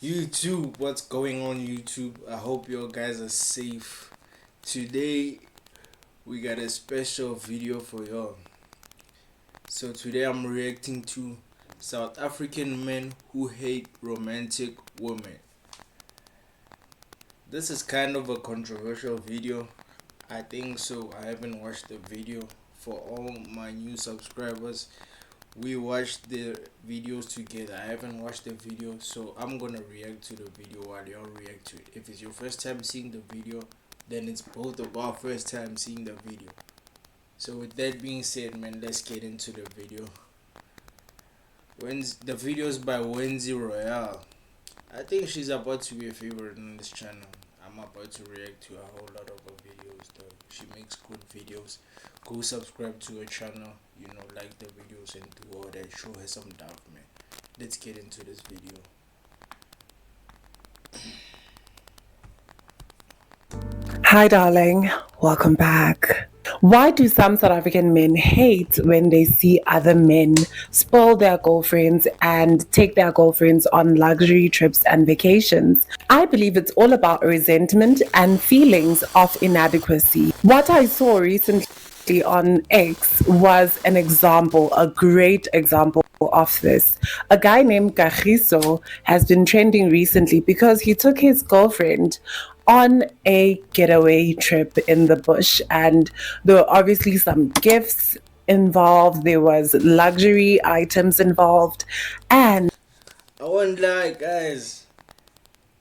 YouTube, what's going on YouTube? I hope you guys are safe. Today we got a special video for y'all. So today I'm reacting to South African men who hate romantic women. This is kind of a controversial video. I think so. I haven't watched the video. For all my new subscribers, we watched the videos together. I haven't watched the video, so I'm gonna react to the video while y'all react to it. If it's your first time seeing the video, then it's both of our first time seeing the video. So with that being said, man, let's get into the video. The video is by Wendy Royale. I think she's about to be a favorite on this channel. I'm about to react to a whole lot of her videos though. She makes good videos. Go subscribe to her channel, like the videos and do all that. Show her some love, man. Let's get into this video. Hi darling, welcome back. Why do some South African men hate when they see other men spoil their girlfriends and take their girlfriends on luxury trips and vacations? I believe it's all about resentment and feelings of inadequacy. What I saw recently on X was an example, a great example of this. A guy named Kagiso has been trending recently because he took his girlfriend on a getaway trip in the bush, and there were obviously some gifts involved, there was luxury items involved, and I won't lie, guys.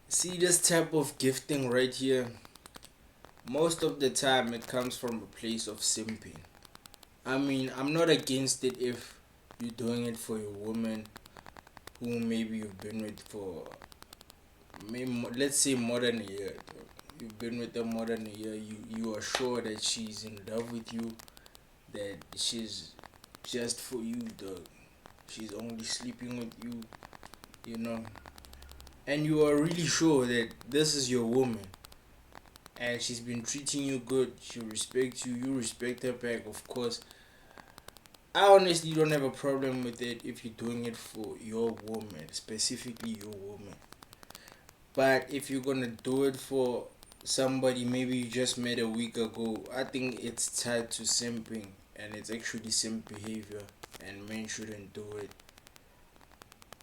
See this type of gifting right here? Most of the time it comes from a place of simping. I mean, I'm not against it if you're doing it for your woman who maybe you've been with for let's say more than a year. You've been with her more than a year. You are sure that she's in love with you, that she's just for you, dog. She's only sleeping with you, and you are really sure that this is your woman and she's been treating you good. She respects you, you respect her back, of course. I honestly don't have a problem with it if you're doing it for your woman, specifically your woman. But if you're gonna do it for somebody maybe you just met a week ago, I think it's tied to simping, and it's actually simp behavior, and men shouldn't do it.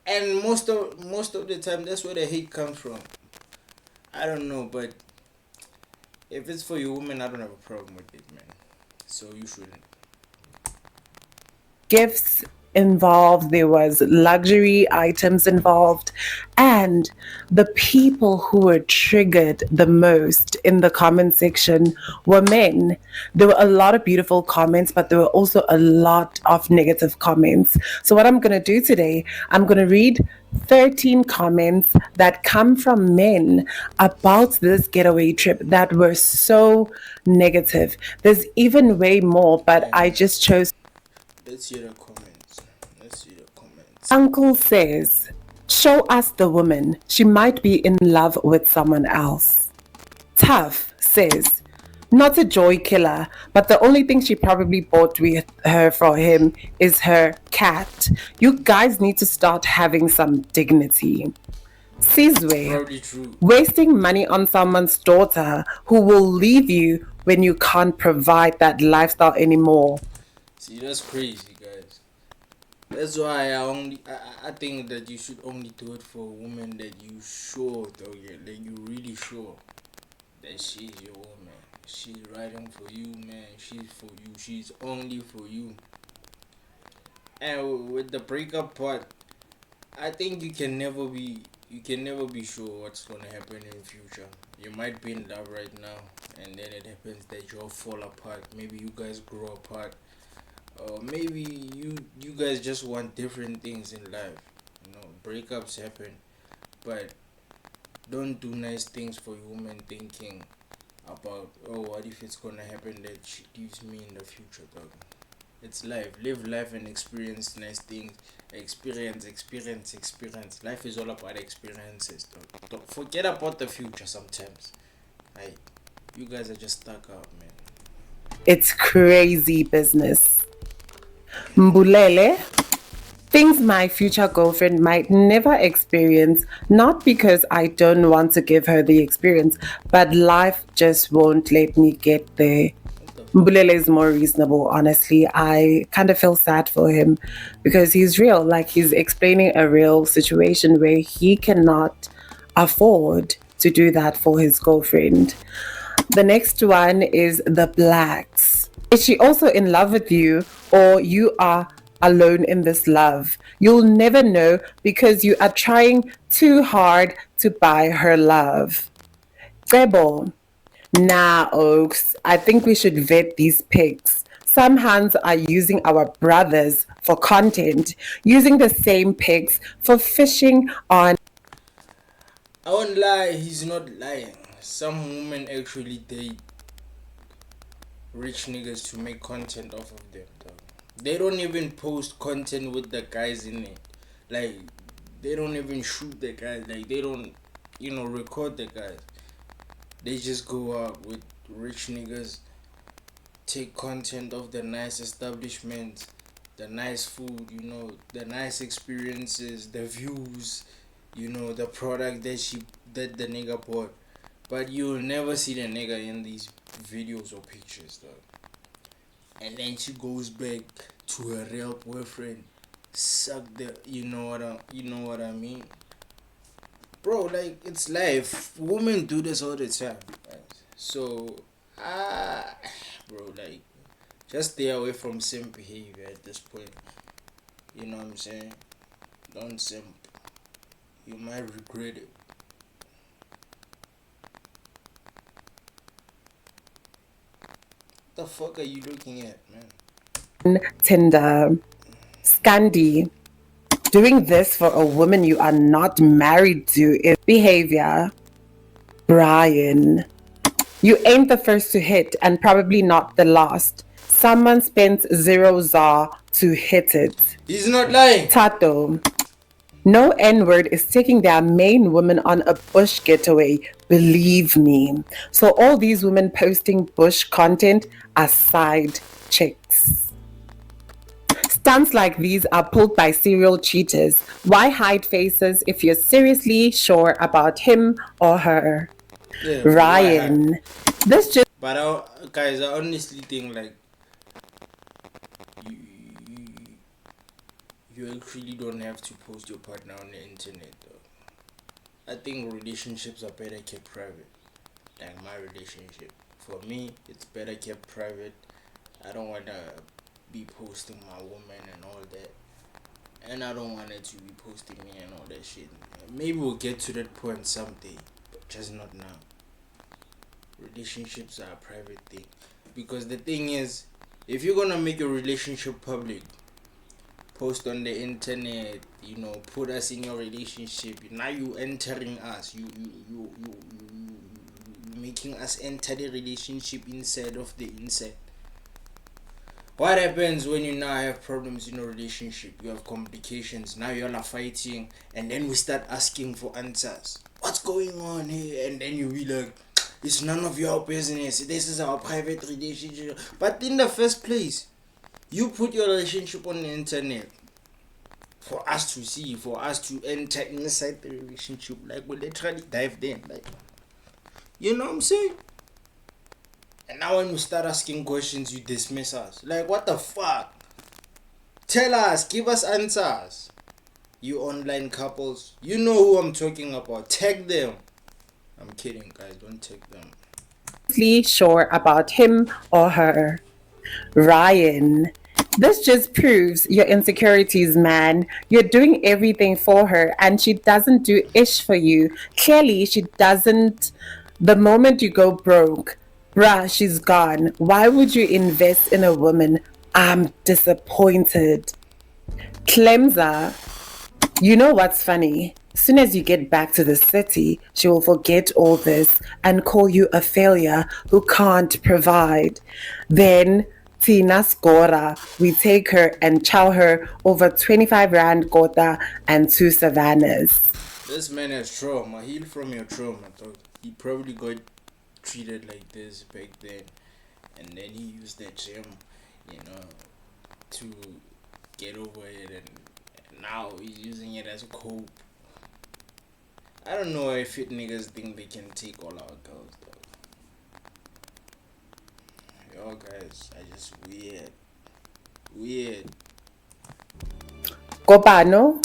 And most of the time, that's where the hate comes from. I don't know, but if it's for your woman, I don't have a problem with it, man. So you shouldn't. gifts involved, there was luxury items involved, and the people who were triggered the most in the comment section were men. There were a lot of beautiful comments, but there were also a lot of negative comments. So what I'm going to do today, I'm going to read 13 comments that come from men about this getaway trip that were so negative. There's even way more, but I just chose. Let's hear the comments. Let's see the comments. Uncle says, show us the woman. She might be in love with someone else. Tough says, not a joy killer, but the only thing she probably bought with her for him is her cat. You guys need to start having some dignity. Sizwe, Probably true. wasting money on someone's daughter who will leave you when you can't provide that lifestyle anymore. See, that's crazy, guys. That's why I think that you should only do it for a woman that you sure though, yeah, that you really sure that she's your woman. She's riding for you, man. She's for you. She's only for you. And with the breakup part, I think you can never be sure what's gonna happen in the future. You might be in love right now, and then it happens that you all fall apart. Maybe you guys grow apart, or maybe you guys just want different things in life. Breakups happen, but don't do nice things for your woman thinking about, oh, what if it's gonna happen that she leaves me in the future, dog. It's life. Live life and experience nice things. Experience. Life is all about experiences, dog. Don't forget about the future sometimes. You guys are just stuck out, man. It's crazy business. Mbulele Things my future girlfriend might never experience, not because I don't want to give her the experience, but life just won't let me get there. What the fuck? Mbulele is more reasonable, honestly. I kind of feel sad for him because he's real. Like, he's explaining a real situation where he cannot afford to do that for his girlfriend. The next one is the blacks. Is she also in love with you, or you are alone in this love? You'll never know because you are trying too hard to buy her love. Gebo. Nah, Oaks. I think we should vet these pics. Some hands are using our brothers for content, using the same pics for fishing on. I won't lie, he's not lying. Some women actually date rich niggas to make content off of them, dog. They don't even post content with the guys in it. Like, they don't even shoot the guys. Like, they don't, record the guys. They just go out with rich niggas, take content of the nice establishments, the nice food, the nice experiences, the views, the product that the nigga bought. But you'll never see the nigga in these videos or pictures, though. And then she goes back to her real boyfriend, suck the, what I mean, bro. Like, it's life. Women do this all the time, right? So, bro, like, just stay away from simp behavior at this point. You know what I'm saying? Don't simp. You might regret it. What the fuck are you looking at, man? Tinder. Scandi. Doing this for a woman you are not married to is behavior. Brian. You ain't the first to hit and probably not the last. Someone spent 0 ZAR to hit it. He's not lying. Tato. No N-word is taking their main woman on a bush getaway, believe me. So all these women posting bush content are side chicks. Stunts like these are pulled by serial cheaters. Why hide faces if you're seriously sure about him or her? Yeah, Ryan. This just but guys, I honestly think, like, you, you you actually don't have to post your partner on the internet, though. I think relationships are better kept private. Like my relationship, for me, it's better kept private. I don't wanna be posting my woman and all that, and I don't want her to be posting me and all that shit. Maybe we'll get to that point someday, but just not now. Relationships are a private thing, because the thing is, if you're gonna make your relationship public, post on the internet, put us in your relationship. Now you entering us, you making us enter the relationship inside of the inside. What happens when you now have problems in a relationship? You have complications. Now you all are fighting, and then we start asking for answers. What's going on here? And then you be like, it's none of your business. This is our private relationship. But in the first place, you put your relationship on the internet for us to see, for us to enter inside the relationship. Like, we literally dive in. Like, you know what I'm saying? And now when we start asking questions, you dismiss us. Like, what the fuck? Tell us, give us answers. You online couples, you know who I'm talking about. Tag them. I'm kidding, guys. Don't tag them. sure about him or her. Ryan. This just proves your insecurities, man. You're doing everything for her and she doesn't do ish for you. Clearly, she doesn't. The moment you go broke, bruh, she's gone. Why would you invest in a woman? I'm disappointed. Clemza, you know what's funny? As soon as you get back to the city, she will forget all this and call you a failure who can't provide. Then Tina Skora, we take her and chow her over 25 Rand Kota and 2 Savannas. This man has trauma. Heal from your trauma, dog. He probably got treated like this back then, and then he used that gym, to get over it now he's using it as a cope. I don't know if it niggas think they can take all our girls though. Y'all guys are just weird. Weird. Kopano.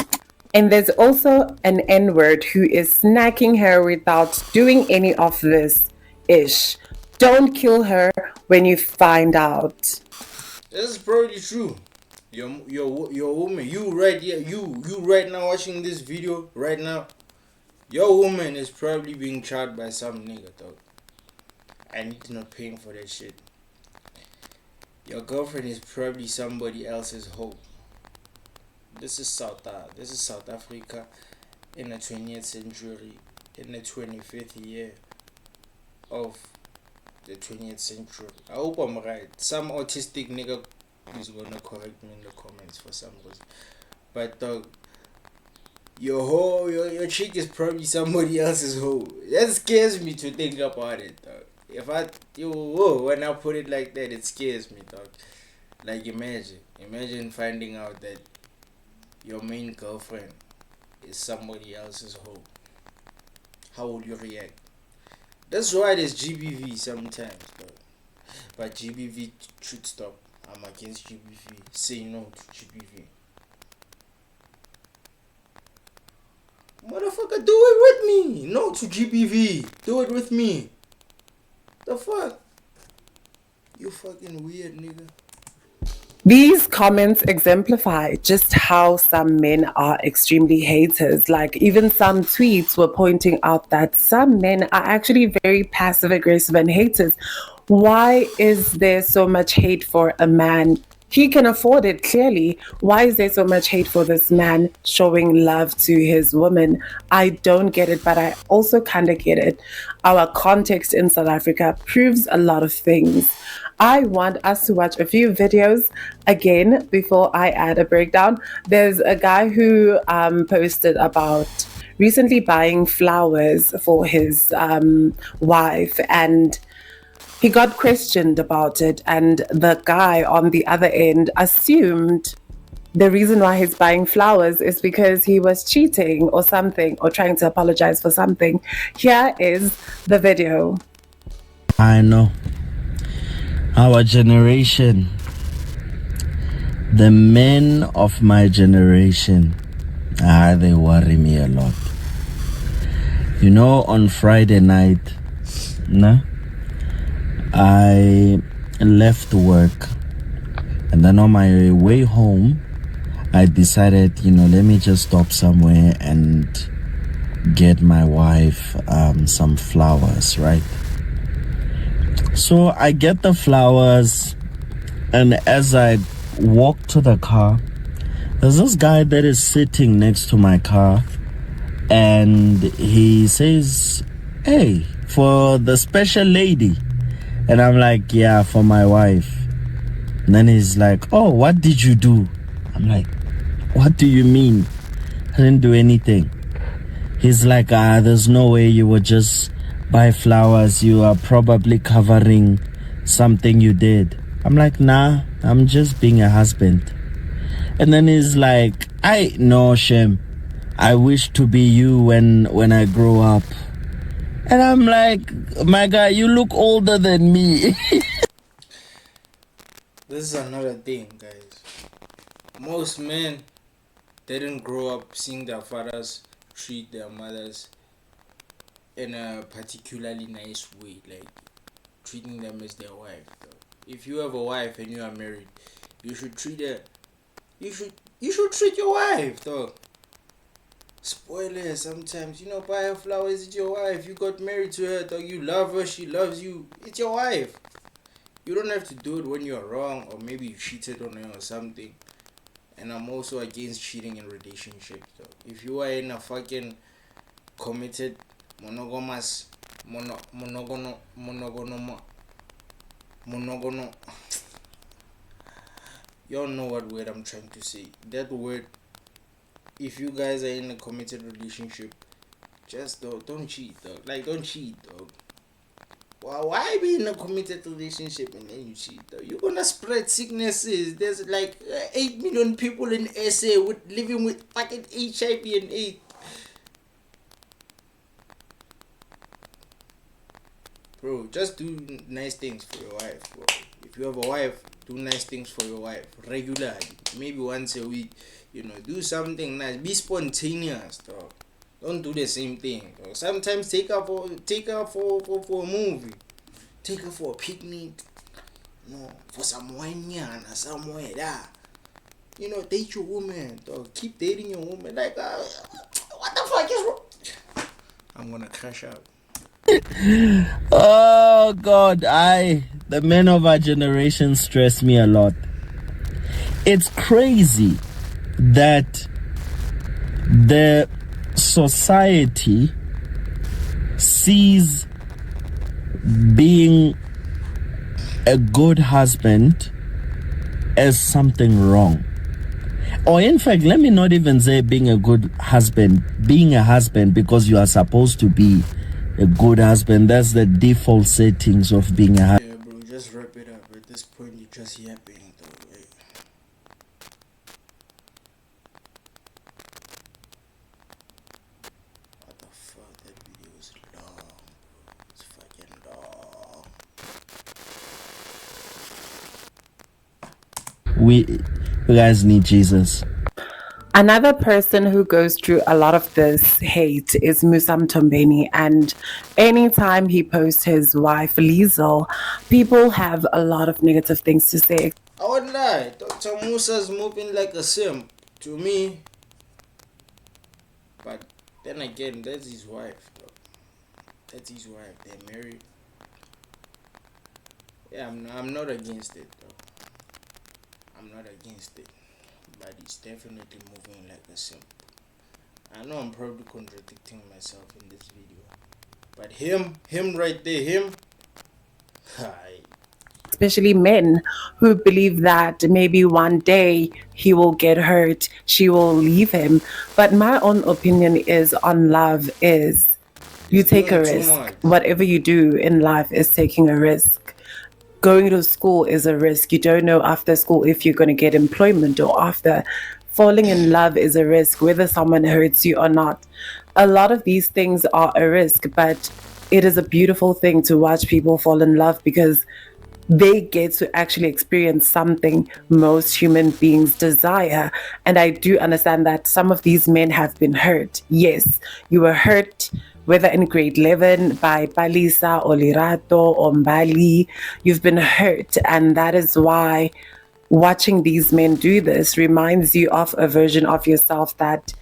And there's also an N-word who is snacking her without doing any of this ish. Don't kill her when you find out. This is probably true. Your woman, you right here, you right now watching this video right now. Your woman is probably being charged by some nigga dog. And he's not paying for that shit. Your girlfriend is probably somebody else's hoe. This is South Africa in the 20th century, in the 25th year of the 20th century. I hope I'm right. Some autistic nigga is gonna correct me in the comments for some reason. But your chick is probably somebody else's hoe. That scares me to think about it, dog. When I put it like that, it scares me, dog. Like imagine finding out that your main girlfriend is somebody else's hoe. How would you react? That's why there's GBV sometimes, dog. But GBV should stop. I'm against GBV. Say no to GBV. Motherfucker, do it with me. No to GBV. Do it with me. The fuck? You fucking weird nigga. These comments exemplify just how some men are extremely haters. Like, even some tweets were pointing out that some men are actually very passive aggressive and haters. Why is there so much hate for a man? He can afford it, clearly. Why is there so much hate for this man showing love to his woman? I don't get it, but I also kind of get it. Our context in South Africa proves a lot of things. I want us to watch a few videos again before I add a breakdown. There's a guy who posted about recently buying flowers for his wife, and he got questioned about it, and the guy on the other end assumed the reason why he's buying flowers is because he was cheating or something, or trying to apologize for something. Here is the video. I know. Our generation, the men of my generation, they worry me a lot. You know, on Friday night, I left work, and then on my way home, I decided, let me just stop somewhere and get my wife some flowers, right? So I get the flowers, and as I walk to the car, there's this guy that is sitting next to my car, and he says, "Hey, for the special lady." And I'm like, "Yeah, for my wife." And then he's like, "Oh, what did you do?" I'm like, "What do you mean? I didn't do anything." He's like, "There's no way you would just buy flowers. You are probably covering something you did." I'm like, "Nah, I'm just being a husband." And then he's like, "I know, Shem. I wish to be you when I grow up." And I'm like, "My guy, you look older than me." This is another thing, guys. Most men didn't grow up seeing their fathers treat their mothers in a particularly nice way, like treating them as their wife. If you have a wife and you are married, you should treat her. You should treat your wife, though. Spoiler, sometimes, buy her flowers. It's your wife. You got married to her, dog. You love her. She loves you. It's your wife. You don't have to do it when you're wrong, or maybe you cheated on her or something. And I'm also against cheating in relationships, though. If you are in a fucking committed monogamous monogono y'all know what word I'm trying to say. That word, if you guys are in a committed relationship, just don't cheat, dog. Like, don't cheat, dog. Why be in a committed relationship and then you cheat though? You're gonna spread sicknesses. There's like 8 million people in SA living with fucking HIV and AIDS. Bro, just do nice things for your wife, bro. If you have a wife, do nice things for your wife regularly. Maybe once a week, do something nice. Be spontaneous, dog. Don't do the same thing, dog. Sometimes take her for a movie. Take her for a picnic. No, for some wine somewhere there. Date your woman, dog. Keep dating your woman. Like, what the fuck is wrong? I'm gonna crash out. Oh God, the men of our generation stress me a lot. It's crazy that the society sees being a good husband as something wrong. Or in fact, let me not even say being a good husband, being a husband because you are supposed to be a good husband. That's the default settings of being a husband. Yeah, bro, just wrap it up. At this point, you're just yapping, though, right? What the fuck? That video is long, bro. It's fucking long. We guys need Jesus. Another person who goes through a lot of this hate is Musa Mtombeni, and anytime he posts his wife Liesl, people have a lot of negative things to say. I won't lie, Dr. Musa's moving like a simp to me. But then again, that's his wife, though. That's his wife. They're married. Yeah, I'm not against it, though. I'm not against it. But he's definitely moving like a simp. I know I'm probably contradicting myself in this video. But him right there, him. Hi. Especially men who believe that maybe one day he will get hurt, she will leave him. But my own opinion is on love is you take a risk. Whatever you do in life is taking a risk. Going to school is a risk. You don't know after school if you're going to get employment or after. Falling in love is a risk, whether someone hurts you or not. A lot of these things are a risk, but it is a beautiful thing to watch people fall in love because they get to actually experience something most human beings desire. And I do understand that some of these men have been hurt. Yes, you were hurt, whether in grade 11 by Palisa or Lirato or Mbali, you've been hurt. And that is why watching these men do this reminds you of a version of yourself that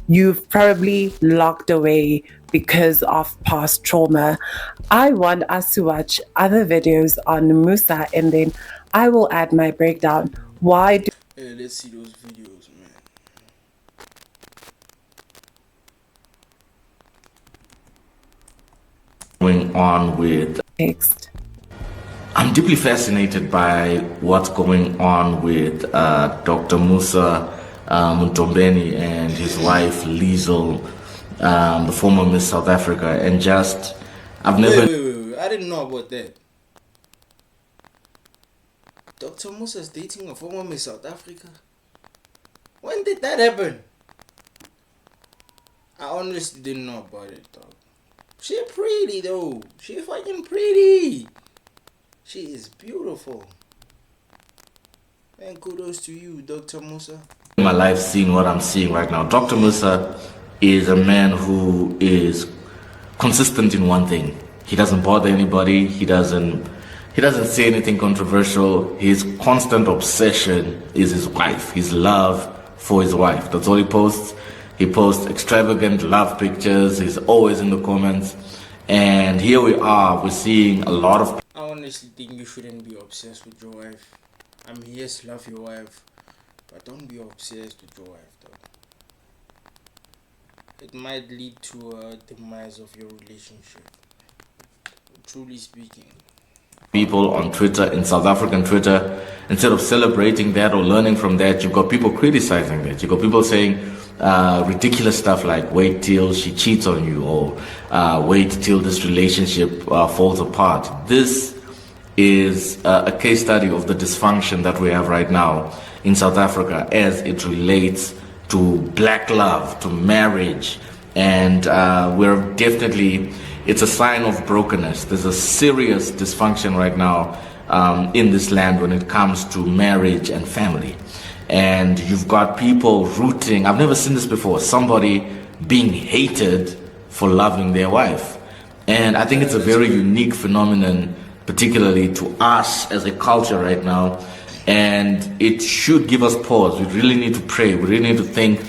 you've probably locked away because of past trauma. I want us to watch other videos on Musa and then I will add my breakdown. Why do Let's see those videos, man. Going on with text? I'm deeply fascinated by what's going on with Dr. Musa Mtombeni and his wife Liesl, the former Miss South Africa, and just I've never. Wait. I didn't know about that. Dr. Musa's dating a former Miss South Africa. When did that happen? I honestly didn't know about it, dog. She pretty though. She fucking pretty. She is beautiful. Man, kudos to you, Dr. Musa. In my life, seeing what I'm seeing right now, Dr. Musa is a man who is consistent in one thing. He doesn't bother anybody. He doesn't say anything controversial. His constant obsession is his wife. His love for his wife. That's all he posts. He posts extravagant love pictures. He's always in the comments. And here we are. We're seeing a lot of. I honestly think you shouldn't be obsessed with your wife. I mean, yes, love your wife, but don't be obsessed with your wife, though. It might lead to a demise of your relationship. Truly speaking. people on Twitter, in South African Twitter, instead of celebrating that or learning from that, you've got people criticizing that. You've got people saying ridiculous stuff like, wait till she cheats on you, or wait till this relationship falls apart. This is a case study of the dysfunction that we have right now in South Africa as it relates to black love, to marriage, and we're definitely, it's a sign of brokenness. There's a serious dysfunction right now in this land when it comes to marriage and family. And you've got people rooting, I've never seen this before, somebody being hated for loving their wife. And I think it's a very unique phenomenon, particularly to us as a culture right now. And it should give us pause. We really need to pray. We really need to think,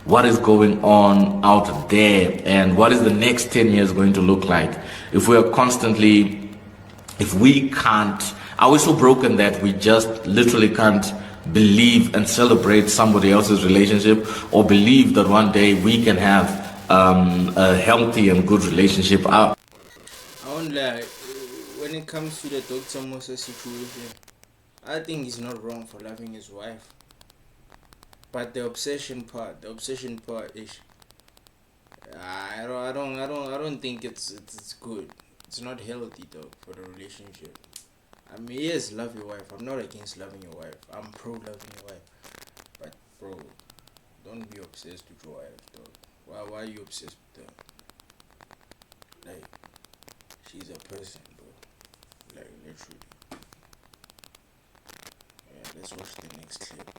what is going on out there, and what is the next 10 years going to look like if we are constantly, if we can't, are we so broken that we just literally can't believe and celebrate somebody else's relationship, or believe that one day we can have a healthy and good relationship? I won't lie, when it comes to the Dr. Musa situation, I think he's not wrong for loving his wife. But the obsession part is, I don't think it's good. It's not healthy though for the relationship. I mean, yes, love your wife. I'm not against loving your wife. I'm pro loving your wife. But bro, don't be obsessed with your wife though. Why are you obsessed with her? Like, she's a person, bro. Like, literally. Yeah, let's watch the next clip.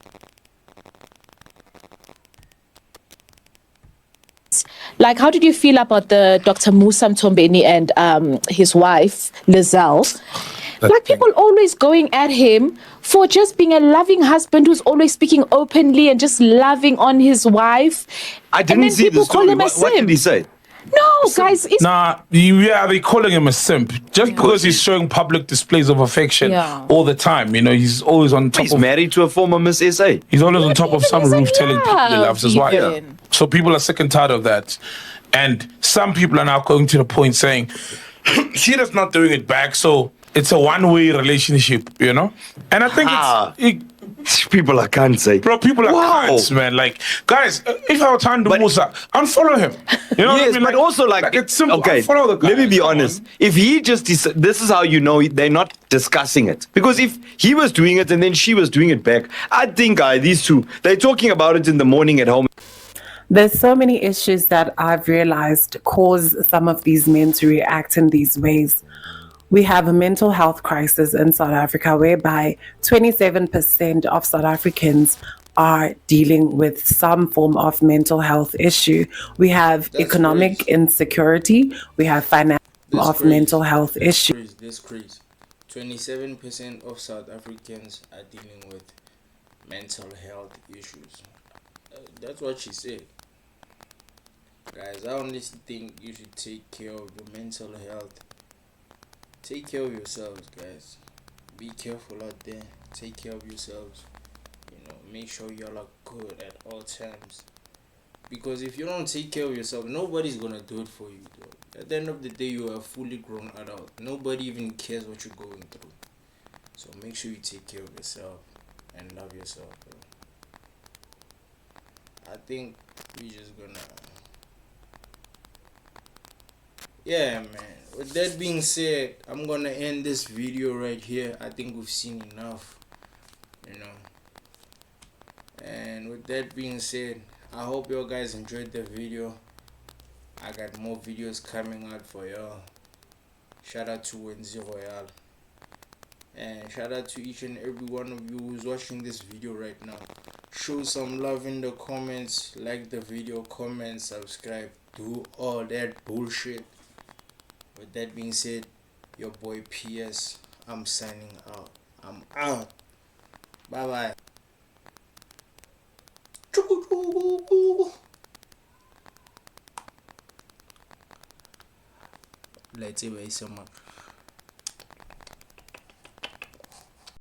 Like, how did you feel about the Dr. Musa Mtombeni and his wife, Lizelle? Like, people always going at him for just being a loving husband who's always speaking openly and just loving on his wife. I didn't see the story. What did he say? No, guys, it's... they're calling him a simp just because he's showing public displays of affection all the time. You know, he's always on top. He's married to a former Miss SA. He's always on top of some roof telling people he loves his wife. Yeah. So people are sick and tired of that, and some people are now going to the point saying she is not doing it back, so it's a one-way relationship. You know, and I think people are can't say. Bro, people are cunts, man. Like, guys, if I were trying to do Musa, unfollow him. You know yes, what I mean? But also, like it's simple. Okay, follow the guy. Let me be honest. If he just, this is how you know they're not discussing it. Because if he was doing it and then she was doing it back, I think these two, they're talking about it in the morning at home. There's so many issues that I've realized cause some of these men to react in these ways. We have a mental health crisis in South Africa whereby 27% of South Africans are dealing with some form of mental health issue. We have economic insecurity. We have financial mental health issues. This crazy. 27% of South Africans are dealing with mental health issues. That's what she said. Guys, I honestly think you should take care of your mental health. Take care of yourselves, guys. Be careful out there. Take care of yourselves. You know, make sure y'all are good at all times. Because if you don't take care of yourself, nobody's gonna do it for you, though. At the end of the day, you are a fully grown adult. Nobody even cares what you're going through. So make sure you take care of yourself and love yourself, bro. I think we're just gonna... Yeah, man. With that being said, I'm gonna end this video right here. I think we've seen enough, you know. And with that being said, I hope you guys enjoyed the video. I got more videos coming out for y'all. Shout out to Wenzi Royale, and shout out to each and every one of you who's watching this video right now. Show some love in the comments, like the video, comment, subscribe, do all that bullshit. With that being said, your boy PS, I'm signing out. I'm out. Bye bye. Let's see where